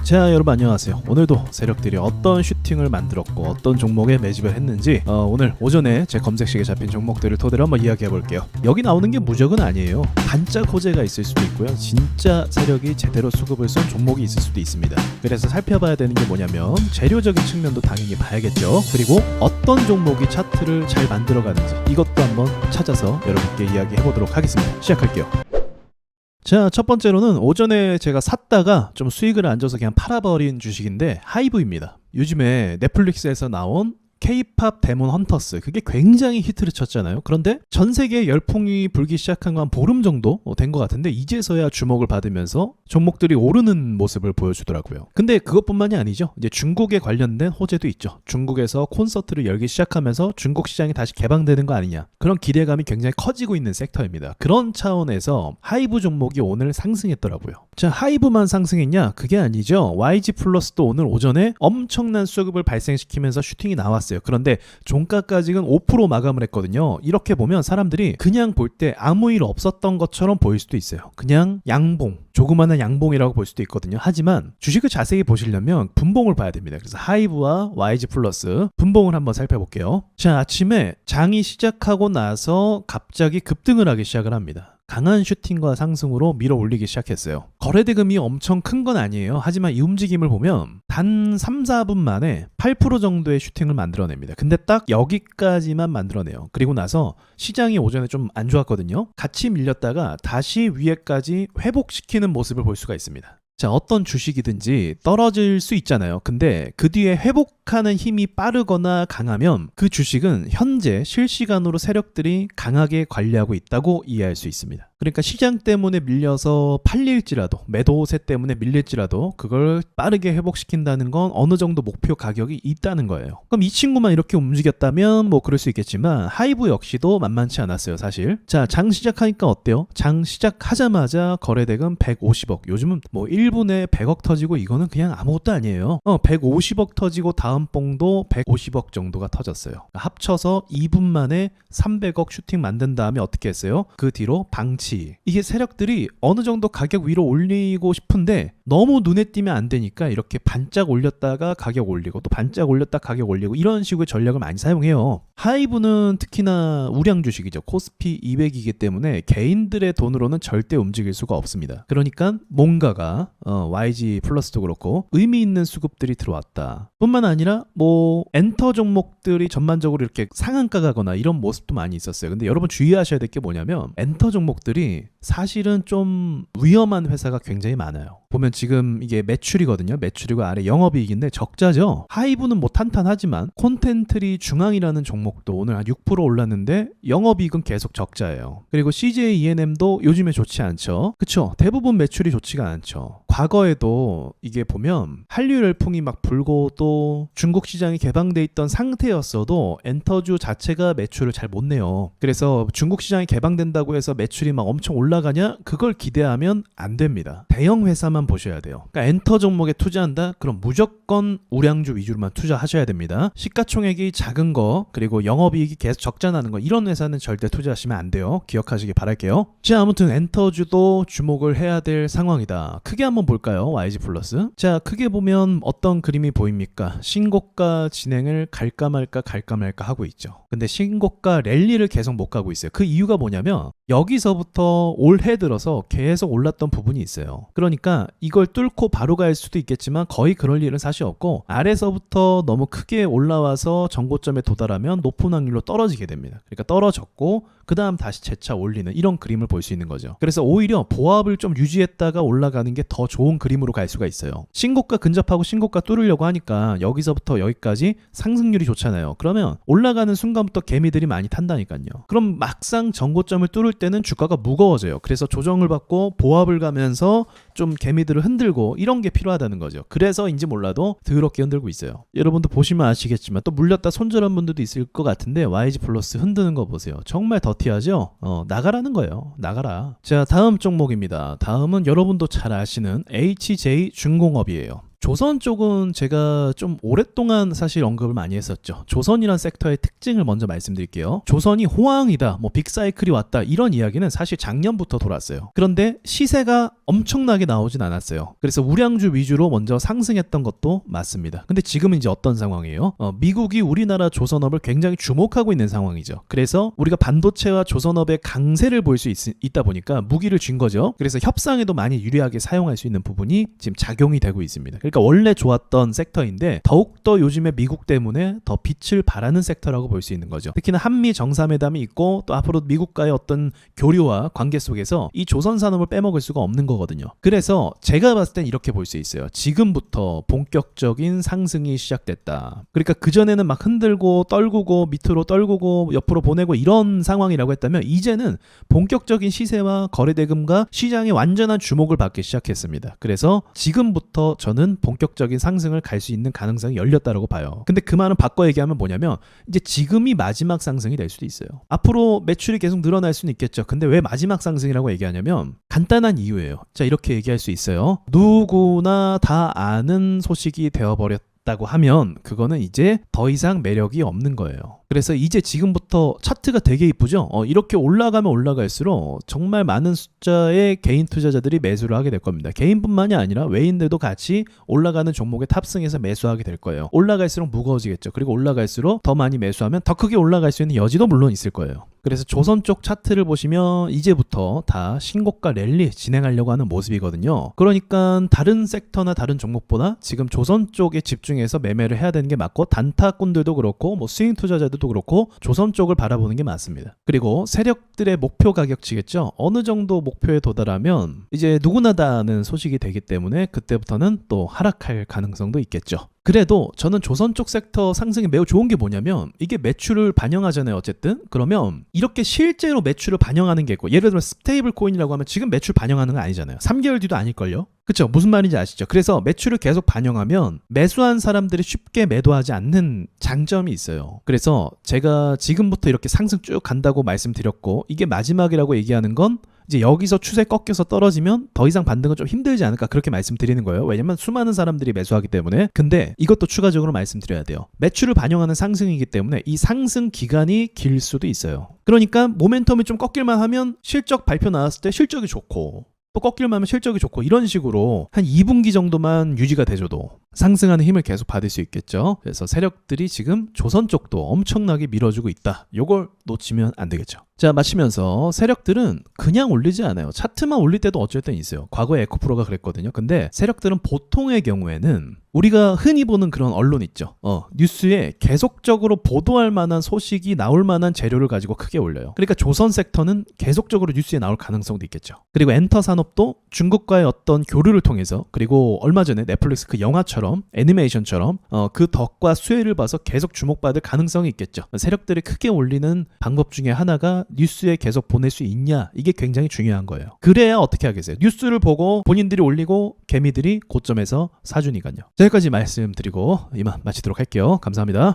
자, 여러분 안녕하세요. 오늘도 세력들이 어떤 슈팅을 만들었고 어떤 종목에 매집을 했는지 오늘 오전에 제 검색식에 잡힌 종목들을 토대로 한번 이야기해 볼게요. 여기 나오는 게 무적은 아니에요. 반짝 호재가 있을 수도 있고요, 진짜 세력이 제대로 수급을 쏜 종목이 있을 수도 있습니다. 그래서 살펴봐야 되는 게 뭐냐면 재료적인 측면도 당연히 봐야겠죠. 그리고 어떤 종목이 차트를 잘 만들어 가는지 이것도 한번 찾아서 여러분께 이야기해 보도록 하겠습니다. 시작할게요. 자, 첫 번째로는 오전에 제가 샀다가 좀 수익을 안 줘서 그냥 팔아버린 주식인데 하이브입니다. 요즘에 넷플릭스에서 나온 K-팝 데몬 헌터스, 그게 굉장히 히트를 쳤잖아요. 그런데 전 세계에 열풍이 불기 시작한 건 한 보름 정도 된 것 같은데 이제서야 주목을 받으면서 종목들이 오르는 모습을 보여주더라고요. 근데 그것뿐만이 아니죠. 이제 중국에 관련된 호재도 있죠. 중국에서 콘서트를 열기 시작하면서 중국 시장이 다시 개방되는 거 아니냐, 그런 기대감이 굉장히 커지고 있는 섹터입니다. 그런 차원에서 하이브 종목이 오늘 상승했더라고요. 자, 하이브만 상승했냐? 그게 아니죠. YG 플러스도 오늘 오전에 엄청난 수급을 발생시키면서 슈팅이 나왔어요. 그런데 종가까지는 5% 마감을 했거든요. 이렇게 보면 사람들이 그냥 볼 때 아무 일 없었던 것처럼 보일 수도 있어요. 그냥 양봉, 조그마한 양봉이라고 볼 수도 있거든요. 하지만 주식을 자세히 보시려면 분봉을 봐야 됩니다. 그래서 하이브와 YG 플러스 분봉을 한번 살펴볼게요. 자, 아침에 장이 시작하고 나서 갑자기 급등을 하기 시작을 합니다. 강한 슈팅과 상승으로 밀어 올리기 시작했어요. 거래대금이 엄청 큰 건 아니에요. 하지만 이 움직임을 보면 단 3, 4분 만에 8% 정도의 슈팅을 만들어냅니다. 근데 딱 여기까지만 만들어내요. 그리고 나서 시장이 오전에 좀 안 좋았거든요. 같이 밀렸다가 다시 위에까지 회복시키는 모습을 볼 수가 있습니다. 자, 어떤 주식이든지 떨어질 수 있잖아요. 근데 그 뒤에 회복하는 힘이 빠르거나 강하면 그 주식은 현재 실시간으로 세력들이 강하게 관리하고 있다고 이해할 수 있습니다. 그러니까 시장 때문에 밀려서 팔릴지라도, 매도세 때문에 밀릴지라도 그걸 빠르게 회복시킨다는 건 어느 정도 목표 가격이 있다는 거예요. 그럼 이 친구만 이렇게 움직였다면 뭐 그럴 수 있겠지만 하이브 역시도 만만치 않았어요, 사실. 자, 장 시작하니까 어때요? 장 시작하자마자 거래대금 150억. 요즘은 뭐 1분에 100억 터지고 이거는 그냥 아무것도 아니에요. 150억 터지고 다음 봉도 150억 정도가 터졌어요. 그러니까 합쳐서 2분 만에 300억 슈팅 만든 다음에 어떻게 했어요? 그 뒤로 방치. 이게 세력들이 어느 정도 가격 위로 올리고 싶은데 너무 눈에 띄면 안 되니까 이렇게 반짝 올렸다가 가격 올리고 또 반짝 올렸다 가격 올리고 이런 식의 전략을 많이 사용해요. 하이브는 특히나 우량 주식이죠. 코스피 200이기 때문에 개인들의 돈으로는 절대 움직일 수가 없습니다. 그러니까 뭔가가 YG 플러스도 그렇고 의미 있는 수급들이 들어왔다. 뿐만 아니라 뭐 엔터 종목들이 전반적으로 이렇게 상한가 가거나 이런 모습도 많이 있었어요. 근데 여러분 주의하셔야 될 게 뭐냐면 엔터 종목들이 사실은 좀 위험한 회사가 굉장히 많아요. 보면 지금 이게 매출이거든요. 매출이고 아래 영업이익인데 적자죠. 하이브는 뭐 탄탄하지만 콘텐트리 중앙이라는 종목도 오늘 한 6% 올랐는데 영업이익은 계속 적자예요. 그리고 CJ ENM도 요즘에 좋지 않죠. 그쵸? 대부분 매출이 좋지가 않죠. 과거에도 이게 보면 한류 열풍이 막 불고 또 중국 시장이 개방돼 있던 상태였어도 엔터주 자체가 매출을 잘 못 내요. 그래서 중국 시장이 개방된다고 해서 매출이 막 엄청 올라가냐? 그걸 기대하면 안 됩니다. 대형 회사만 보셔야 돼요. 그러니까 엔터 종목에 투자한다? 그럼 무조건 우량주 위주로만 투자하셔야 됩니다. 시가총액이 작은 거, 그리고 영업이익이 계속 적자 나는 거, 이런 회사는 절대 투자하시면 안 돼요. 기억하시기 바랄게요. 자, 아무튼 엔터주도 주목을 해야 될 상황이다. 크게 한번 볼까요? YG 플러스. 자, 크게 보면 어떤 그림이 보입니까? 신고가 진행을 갈까 말까 하고 있죠. 근데 신고가 랠리를 계속 못 가고 있어요. 그 이유가 뭐냐면 여기서부터 올해 들어서 계속 올랐던 부분이 있어요. 그러니까 이걸 뚫고 바로 갈 수도 있겠지만 거의 그럴 일은 사실 없고 아래서부터 너무 크게 올라와서 정고점에 도달하면 높은 확률로 떨어지게 됩니다. 그러니까 떨어졌고 그 다음 다시 재차 올리는 이런 그림을 볼 수 있는 거죠. 그래서 오히려 보합을 좀 유지했다가 올라가는 게 더 좋은 그림으로 갈 수가 있어요. 신고가 근접하고 신고가 뚫으려고 하니까 여기서부터 여기까지 상승률이 좋잖아요. 그러면 올라가는 순간부터 개미들이 많이 탄다니까요. 그럼 막상 정고점을 뚫을 때는 주가가 무거워져요. 그래서 조정을 받고 보합을 가면서 좀 개미들을 흔들고 이런 게 필요하다는 거죠. 그래서인지 몰라도 더럽게 흔들고 있어요. 여러분도 보시면 아시겠지만 또 물렸다 손절한 분들도 있을 것 같은데 YG 플러스 흔드는 거 보세요. 정말 더티하죠? 나가라는 거예요. 나가라. 자, 다음 종목입니다. 다음은 여러분도 잘 아시는 HJ 중공업이에요. 조선 쪽은 제가 좀 오랫동안 사실 언급을 많이 했었죠. 조선이란 섹터의 특징을 먼저 말씀드릴게요. 조선이 호황이다, 뭐 빅사이클이 왔다, 이런 이야기는 사실 작년부터 돌았어요. 그런데 시세가 엄청나게 나오진 않았어요. 그래서 우량주 위주로 먼저 상승했던 것도 맞습니다. 근데 지금은 이제 어떤 상황이에요? 미국이 우리나라 조선업을 굉장히 주목하고 있는 상황이죠. 그래서 우리가 반도체와 조선업의 강세를 볼 수 있다 보니까 무기를 쥔 거죠. 그래서 협상에도 많이 유리하게 사용할 수 있는 부분이 지금 작용이 되고 있습니다. 그러니까 원래 좋았던 섹터인데 더욱더 요즘에 미국 때문에 더 빛을 발하는 섹터라고 볼 수 있는 거죠. 특히나 한미 정상회담이 있고 또 앞으로 미국과의 어떤 교류와 관계 속에서 이 조선 산업을 빼먹을 수가 없는 거거든요. 그래서 제가 봤을 땐 이렇게 볼 수 있어요. 지금부터 본격적인 상승이 시작됐다. 그러니까 그전에는 막 흔들고 떨구고 밑으로 떨구고 옆으로 보내고 이런 상황이라고 했다면 이제는 본격적인 시세와 거래대금과 시장의 완전한 주목을 받기 시작했습니다. 그래서 지금부터 저는 본격적인 상승을 갈 수 있는 가능성이 열렸다고 봐요. 근데 그 말은 바꿔 얘기하면 뭐냐면 이제 지금이 마지막 상승이 될 수도 있어요. 앞으로 매출이 계속 늘어날 수는 있겠죠. 근데 왜 마지막 상승이라고 얘기하냐면 간단한 이유예요. 자, 이렇게 얘기할 수 있어요. 누구나 다 아는 소식이 되어버렸다고 하면 그거는 이제 더 이상 매력이 없는 거예요. 그래서 이제 지금부터 차트가 되게 이쁘죠? 이렇게 올라가면 올라갈수록 정말 많은 숫자의 개인 투자자들이 매수를 하게 될 겁니다. 개인뿐만이 아니라 외인들도 같이 올라가는 종목에 탑승해서 매수하게 될 거예요. 올라갈수록 무거워지겠죠. 그리고 올라갈수록 더 많이 매수하면 더 크게 올라갈 수 있는 여지도 물론 있을 거예요. 그래서 조선 쪽 차트를 보시면 이제부터 다 신고가 랠리 진행하려고 하는 모습이거든요. 그러니까 다른 섹터나 다른 종목보다 지금 조선 쪽에 집중해서 매매를 해야 되는 게 맞고 단타꾼들도 그렇고 뭐 스윙 투자자들도 그렇고 조선 쪽을 바라보는 게 맞습니다. 그리고 세력들의 목표 가격치겠죠. 어느 정도 목표에 도달하면 이제 누구나 다 아는 소식이 되기 때문에 그때부터는 또 하락할 가능성도 있겠죠. 그래도 저는 조선 쪽 섹터 상승이 매우 좋은 게 뭐냐면 이게 매출을 반영하잖아요. 어쨌든 그러면 이렇게 실제로 매출을 반영하는 게 있고 예를 들면 스테이블 코인이라고 하면 지금 매출 반영하는 거 아니잖아요. 3개월 뒤도 아닐걸요. 그쵸? 무슨 말인지 아시죠? 그래서 매출을 계속 반영하면 매수한 사람들이 쉽게 매도하지 않는 장점이 있어요. 그래서 제가 지금부터 이렇게 상승 쭉 간다고 말씀드렸고 이게 마지막이라고 얘기하는 건 이제 여기서 추세 꺾여서 떨어지면 더 이상 반등은 좀 힘들지 않을까 그렇게 말씀드리는 거예요. 왜냐면 수많은 사람들이 매수하기 때문에. 근데 이것도 추가적으로 말씀드려야 돼요. 매출을 반영하는 상승이기 때문에 이 상승 기간이 길 수도 있어요. 그러니까 모멘텀이 좀 꺾일만 하면 실적 발표 나왔을 때 실적이 좋고 또 꺾일만 하면 실적이 좋고 이런 식으로 한 2분기 정도만 유지가 돼줘도 상승하는 힘을 계속 받을 수 있겠죠. 그래서 세력들이 지금 조선 쪽도 엄청나게 밀어주고 있다. 요걸 놓치면 안 되겠죠. 자, 마치면서 세력들은 그냥 올리지 않아요. 차트만 올릴 때도 어쩔 땐 있어요. 과거에 에코프로가 그랬거든요. 근데 세력들은 보통의 경우에는 우리가 흔히 보는 그런 언론 있죠. 뉴스에 계속적으로 보도할 만한 소식이 나올 만한 재료를 가지고 크게 올려요. 그러니까 조선 섹터는 계속적으로 뉴스에 나올 가능성도 있겠죠. 그리고 엔터 산업도 중국과의 어떤 교류를 통해서 그리고 얼마 전에 넷플릭스 그 영화처럼 애니메이션처럼 그 덕과 수혜를 봐서 계속 주목받을 가능성이 있겠죠. 세력들이 크게 올리는 방법 중에 하나가 뉴스에 계속 보낼 수 있냐, 이게 굉장히 중요한 거예요. 그래야 어떻게 하겠어요? 뉴스를 보고 본인들이 올리고 개미들이 고점에서 사주니까요. 자, 여기까지 말씀드리고 이만 마치도록 할게요. 감사합니다.